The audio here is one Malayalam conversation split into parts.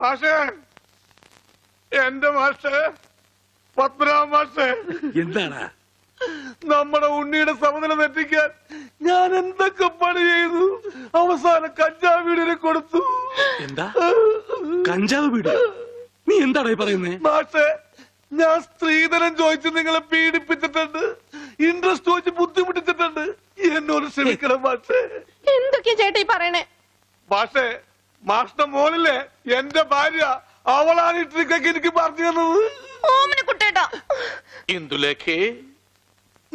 മാഷേ, എന്റെ മാഷേ, പത്മനാഭ മാഷേ, എന്താണ് നമ്മുടെ ഉണ്ണിയുടെ സമനില തെറ്റിക്കാൻ ഞാൻ എന്തൊക്കെ പണി ചെയ്തു. അവസാനം കഞ്ചാവ് വീടിനെ കൊടുത്തു. എന്താ കഞ്ചാവ് വീട്? നീ എന്താണ് പറയുന്നേ? മാഷേ, ഞാൻ സ്ത്രീധനം ചോദിച്ച് നിങ്ങളെ പീഡിപ്പിച്ചിട്ടുണ്ട്, ഇൻട്രസ്റ്റ് ചോദിച്ച് ബുദ്ധിമുട്ടിച്ചിട്ടുണ്ട്. എന്നോട് ക്ഷമിക്കണം മാഷേ. എന്തൊക്കെയാ ചേട്ടാ ഈ പറയണേ? മാഷേ, മാഷിന്റെ മോനില്ലേ എന്റെ ഭാര്യ, അവളാണ് ഈ ട്രിക്കൊക്കെ എനിക്ക് പറഞ്ഞു തന്നത്. ഓമന കുട്ടേട്ടാ, ഇന്ദുലേഖേ,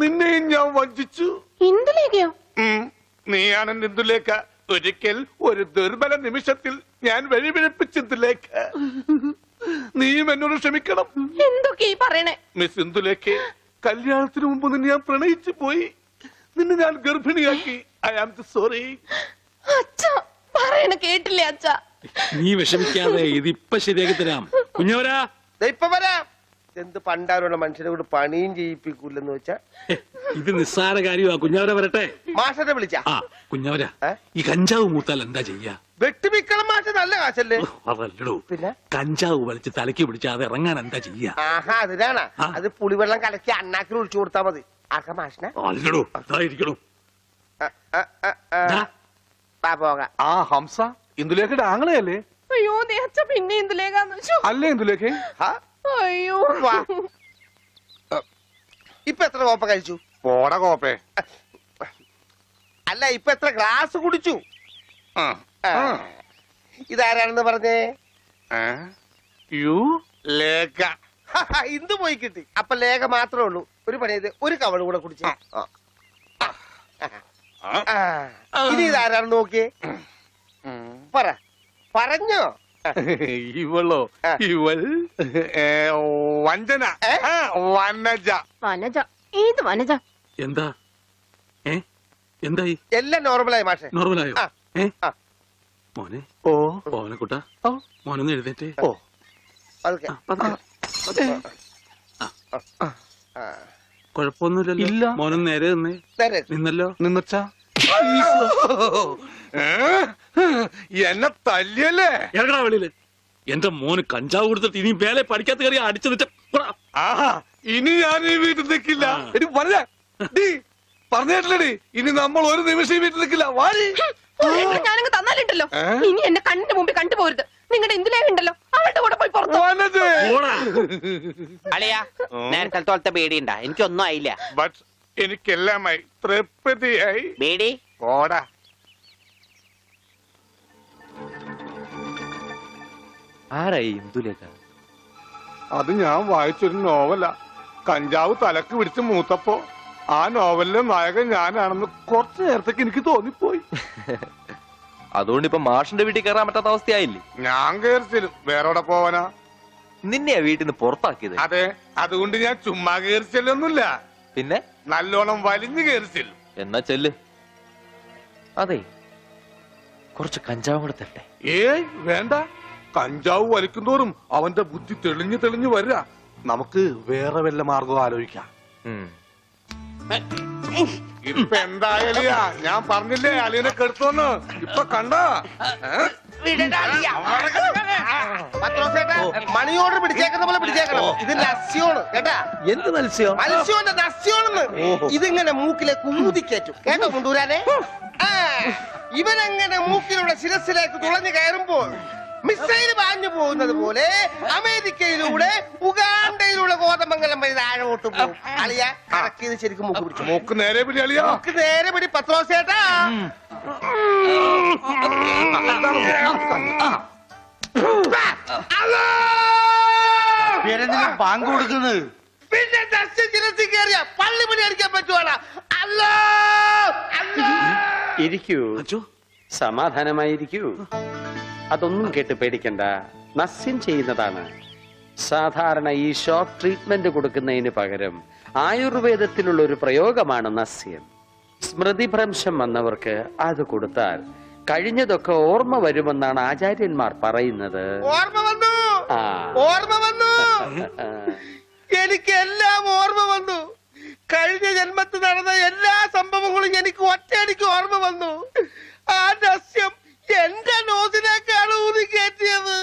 നിന്നെയും ഞാൻ വഞ്ചിച്ചു. ഇന്ദുലേഖയോ? നീയാണ് ഇന്ദുലേഖ. ഒരിക്കൽ ഒരു ദുർബല നിമിഷത്തിൽ ഞാൻ വഴിപിഴപ്പിച്ചു ഇന്ദുലേഖ. നീയും എന്നോട് ക്ഷമിക്കണം. എന്തൊക്കെയാ ഈ പറയണേ? മിസ് ഇന്ദുലേഖേ, കല്യാണത്തിന് മുമ്പ് നിന്നെ ഞാൻ പ്രണയിച്ചു പോയി. നിന്നെ ഞാൻ ഗർഭിണിയാക്കി. I am sorry. അച്ഛാ പറയണ കേട്ടില്ലേ അച്ഛാ? നീ വിഷമിക്കാതെ, ഇതിപ്പൊ ശരിയാക്കി തരാം. കുഞ്ഞവരാ, ഇപ്പൊ വരാം. എന്ത് പണ്ടാരോടെ മനുഷ്യനെ കൊണ്ട് പണിയും ചെയ്യിപ്പിക്കൂലെന്ന് വെച്ചാ ഇത് നിസ്സാര കാര്യമാ. കുഞ്ഞവര വരട്ടെ. മാഷനെ വിളിച്ച ആ കുഞ്ഞവര, ഈ കഞ്ചാവ് മൂത്താൽ എന്താ ചെയ്യാ? വെട്ടിമിക്കണം. മാഷ നല്ല കാശല്ലേ? അതല്ലടോ, പിന്നെ കഞ്ചാവ് വലിച്ച് തലയ്ക്ക് പിടിച്ചാ അത് ഇറങ്ങാൻ എന്താ ചെയ്യാ? ആഹാ, അതിനാണ്. അത് പുളിവെള്ളം കലക്കി അണ്ണാക്കിൽ ഒഴിച്ചു കൊടുത്താ മതി. ആർക്കാ മാഷിനെ? അല്ലടോ, അതായിരിക്കണോ. പോകാം. ആ ഹംസ ഇന്ദുലേഖയുടെ ആങ്ങളെയല്ലേ? അയ്യോ നീ അച്ഛ പിന്നെ ഇന്ദുലേഖ അല്ലേ ഇന്ദുലേഖേ? അയ്യോ. ഇപ്പൊ എത്ര കോപ്പ കഴിച്ചു? പോട കോപ്പേ. അല്ല, ഇപ്പൊ എത്ര ഗ്ലാസ് കുടിച്ചു? ഇതാരാണെന്ന് പറഞ്ഞേ? ലേഖ. ഇന്ത് പോയി കിട്ടി. അപ്പൊ ലേഖ മാത്രമേ ഉള്ളൂ. ഒരു പണി ചെയ്ത് ഒരു കവള് കൂടെ കുടിച്ചു. ഇനി ഇതാരാണെന്ന് നോക്കിയേ. പറ, പറഞ്ഞോ. ഇവളോ? ഇവൾ വഞ്ചന. വനജ. വനജ? ഏത് വനജ? എന്താ എന്തായി? എല്ലാം നോർമലായി മാഷെ. നോർമലായോ? മോനെ, ഓ മോനെക്കുട്ടാ, മോനൊന്ന് എഴുന്നേറ്റേ. ഓ പതുക്കെ. കൊഴപ്പൊന്നുമില്ലല്ലോ? ഇല്ല. മോനൊന്ന് നേരെ നിന്നേ. നേരെ. നിന്നല്ലോ. നിന്നച്ചാ എന്നെ തല്ലിയല്ലേ? ഇറങ്ങടാ വെളിയില്. എന്റെ മോന് കഞ്ചാവ് കൊടുത്തിട്ട് ഇനി വേലെ പഠിക്കാത്ത കയറി അടിച്ചു വെച്ച. ആഹാ, ഇനി ഞാൻ ഈ വീട്ടിൽ നിൽക്കില്ല. എടി പറഞ്ഞേട്ടില്ലടി, ഇനി നമ്മൾ ഒരു നിമിഷം ഈ വീട്ടിൽ നിൽക്കില്ല. വാടി. ഞാനങ്ങ് തന്നാലുണ്ടല്ലോ, ഇനി എന്നെ കണ്ണിന്റെ മുമ്പിൽ കണ്ടുപോരുത്. നിങ്ങളുടെ ഇന്ദുലേഖ ഉണ്ടല്ലോ, അവളുടെ കൂടെ പോയി പുറത്തു. അളിയാ, നേരത്തെ തോളത്തെ പേടിയുണ്ടാ? എനിക്കൊന്നും ആയില്ല. ബട്ട് എനിക്കെല്ലാമായി തൃപ്തിയായി. പേടി പോടാ. ആരായി ഇന്ദുലേഖ? അത് ഞാൻ വായിച്ചൊരു നോവലാ. കഞ്ചാവ് തലക്ക് പിടിച്ച് മൂത്തപ്പോ ആ നോവലിലെ നായകൻ ഞാനാണെന്ന് കുറച്ചു നേരത്തേക്ക് എനിക്ക് തോന്നിപ്പോയി. അതുകൊണ്ട് ഇപ്പൊ മാഷിന്റെ വീട്ടിൽ കയറാൻ പറ്റാത്ത അവസ്ഥയായില്ലേ? ഞാൻ കയറിച്ചിലും വേറെ പോവാനാ? നിന്നെയാ വീട്ടിൽ നിന്ന് പുറത്താക്കിയത്. അതെ, അതുകൊണ്ട് ഞാൻ ചുമ്മാ കയറിച്ചല്ലൊന്നുമില്ല, പിന്നെ നല്ലോണം വലിഞ്ഞു കയറിച്ചില്ലും. എന്നാ ചെല്ല്. അതെ, കുറച്ച് കഞ്ചാവും കൂടെ തരട്ടെ. ഏയ് വേണ്ട. കഞ്ചാവ് വലിക്കുന്നോറും അവന്റെ ബുദ്ധി തെളിഞ്ഞു തെളിഞ്ഞു വരിക. നമുക്ക് വേറെ വല്ല മാർഗം ആലോചിക്കാം. ഇപ്പൊ എന്തായാലും ഞാൻ പറഞ്ഞില്ലേ അളിയനെ കെടുത്തോന്ന്. ഇപ്പൊ കണ്ട മണിയോട് പിടിച്ചേക്കുന്ന പോലെ പിടിച്ചേക്കണം. ഇത് നസ്യോണ് കേട്ടാ. എന്ത് മത്സ്യം? മത്സ്യോന്റെ നസ്യോണെന്ന്. ഇതിങ്ങനെ മൂക്കിലേക്ക് ഊതിക്കേറ്റും കേട്ടോ കൊണ്ടുവരാനെ. ഇവനങ്ങനെ മൂക്കിലൂടെ ശിരസിലേക്ക് തുളഞ്ഞു കയറുമ്പോൾ മിസൈൽ പാഞ്ഞു പോകുന്നത് പോലെ അമേരിക്കയിലൂടെ ഉഗാണ്ടയിലൂടെ കോതമംഗലം വഴി താഴോട്ട് പോകും. അളിയ കറക്കിയത് ശരിക്കും മൂക്ക് പിടിച്ചു. മൂക്ക് നേരെ പിടി അളിയാ. മൂക്ക് നേരെ പിടി പത്രോസേട്ടാ. ബാങ്ക് കൊടുക്കുന്നത് പിന്നെ ശിരസിൽ കയറിയ പള്ളി പണി അടിക്കാൻ പറ്റുവാടാ. അല്ലോ ഇരിക്കൂ, സമാധാനമായിരിക്കൂ. അതൊന്നും കേട്ട് പേടിക്കണ്ട, നസ്യം ചെയ്യുന്നതാണ്. സാധാരണ ഈ ഷോക്ക് ട്രീറ്റ്മെന്റ് കൊടുക്കുന്നതിന് പകരം ആയുർവേദത്തിലുള്ള ഒരു പ്രയോഗമാണ് നസ്യം. സ്മൃതിഭ്രംശം വന്നവർക്ക് അത് കൊടുത്താൽ കഴിഞ്ഞതൊക്കെ ഓർമ്മ വരുമെന്നാണ് ആചാര്യന്മാർ പറയുന്നത്. ഓർമ്മ വന്നു, ഓർമ്മ വന്നു. എനിക്ക് എല്ലാം ഓർമ്മ വന്നു. കഴിഞ്ഞ ജന്മത്തിൽ നടന്ന എല്ലാ സംഭവങ്ങളും എനിക്ക് ഒറ്റയടിക്ക് ഓർമ്മ വന്നു. ആ നസ്യം എന്റെ നോസിനേക്കാണ് ഊതി കയറ്റിയത്.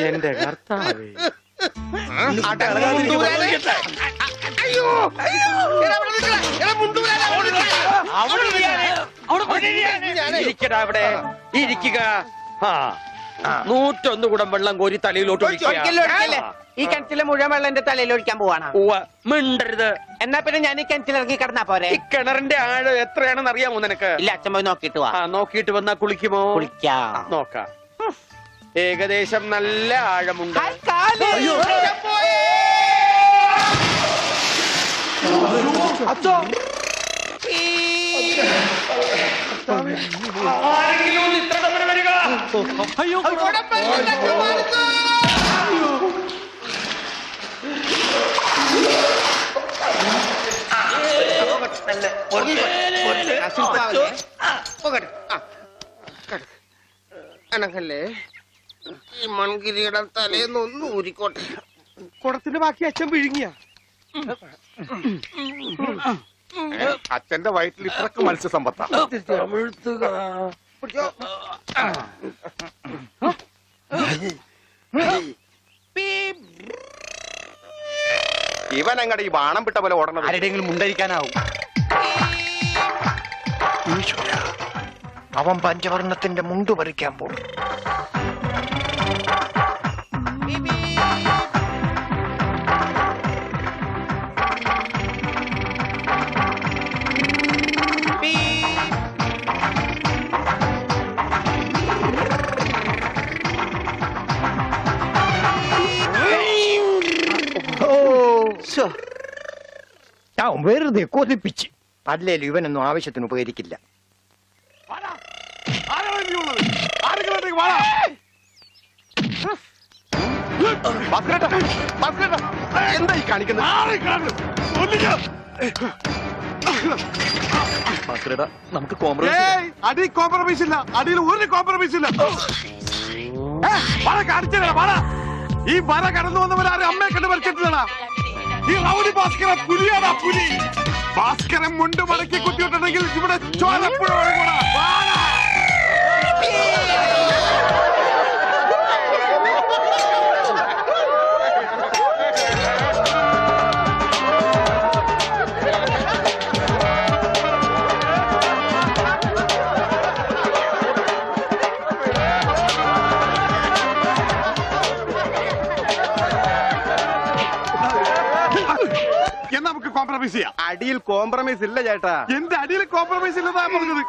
എന്റെ കർത്താവേ. അയ്യോ എടാ, അവിടെ നിൽക്കടാ. എടാ, മുണ്ടൂരാനെ, അവിടെ നിൽക്കടാ. ഇരിക്കടാ അവിടെ, ഇരിക്കുക. ആ 101 കുടം വെള്ളം കോരി തലയിലോട്ട് ഒഴിക്കല്ലേ, ഒഴിക്കല്ലേ. ഈ കിണറ്റിലെ മുഴുവൻ വെള്ളം എന്റെ തലയിൽ ഒഴിക്കാൻ പോവാണ്. മിണ്ടരുത്. എന്നാ പിന്നെ ഞാൻ ഈ കിണറ്റിലിറങ്ങി കിടന്നാ പോരെ? ഈ കിണറിന്റെ ആഴം എത്രയാണെന്ന് അറിയാമോ നിനക്ക്? ഇല്ല, അച്ഛൻ പോയി നോക്കിട്ട് വാ. നോക്കിയിട്ട് വന്നാ കുളിക്കുമോ? കുളിക്കാം. നോക്കാം. ഏകദേശം നല്ല ആഴമുണ്ട്. അച്ഛോ ആരെങ്കിലും ഒന്ന് ഇത്ര തവണ വരിക. കുഴപ്പമില്ല, മാറുന്നു. അനക്കല്ലേ ഈ മൺകിരിയുടെ തലേന്നൊന്ന് ഊരിക്കോട്ടെ. കുടത്തിന്റെ ബാക്കി അച്ഛൻ വിഴുങ്ങിയ അച്ഛന്റെ വയറ്റിൽ ഇത്രക്ക് മത്സ്യസമ്പത്താ. പിടിച്ചോ. ഇവൻ അങ്ങടെ ഈ ബാണം വിട്ട പോലെ ഓടണം. ആരുടെയെങ്കിലും മുണ്ടരിക്കാനാവും. അവൻ പഞ്ചവർണ്ണത്തിന്റെ മുണ്ടു പറിക്കാൻ പോകും. ഞാൻ വെറുതെ കൊതിപ്പിച്ച്. അല്ലേലും ഇവനൊന്നും ആവശ്യത്തിന് ഉപകരിക്കില്ല. എന്താ ഈ കാണിക്കുന്നത്? നമുക്ക് അടി കോംപ്രമൈസ് ഇല്ല, അടിയിൽ ഒരു കോംപ്രമൈസ് ഇല്ല. കാണിച്ചതാ ഈ വര കടന്നു വന്നവരാരും അമ്മയെ കണ്ട് വരച്ചിട്ടില്ലടാ. ഈ റൗഡി ഭാസ്കര പുലിയാടാ, പുലി. ഭാസ്കരൻ മുണ്ട് മടക്കി കുത്തിയിട്ടുണ്ടെങ്കിൽ ഇവിടെ ചോരപ്പുഴ ഒഴുകൂടാ. നമുക്ക് കോംപ്രമൈസ് ചെയ്യാം. അടിയിൽ കോംപ്രമൈസ് ഇല്ല ചേട്ടാ. എന്റെ അടിയിൽ കോംപ്രമൈസ് ഇല്ലെന്നാ പറഞ്ഞത്.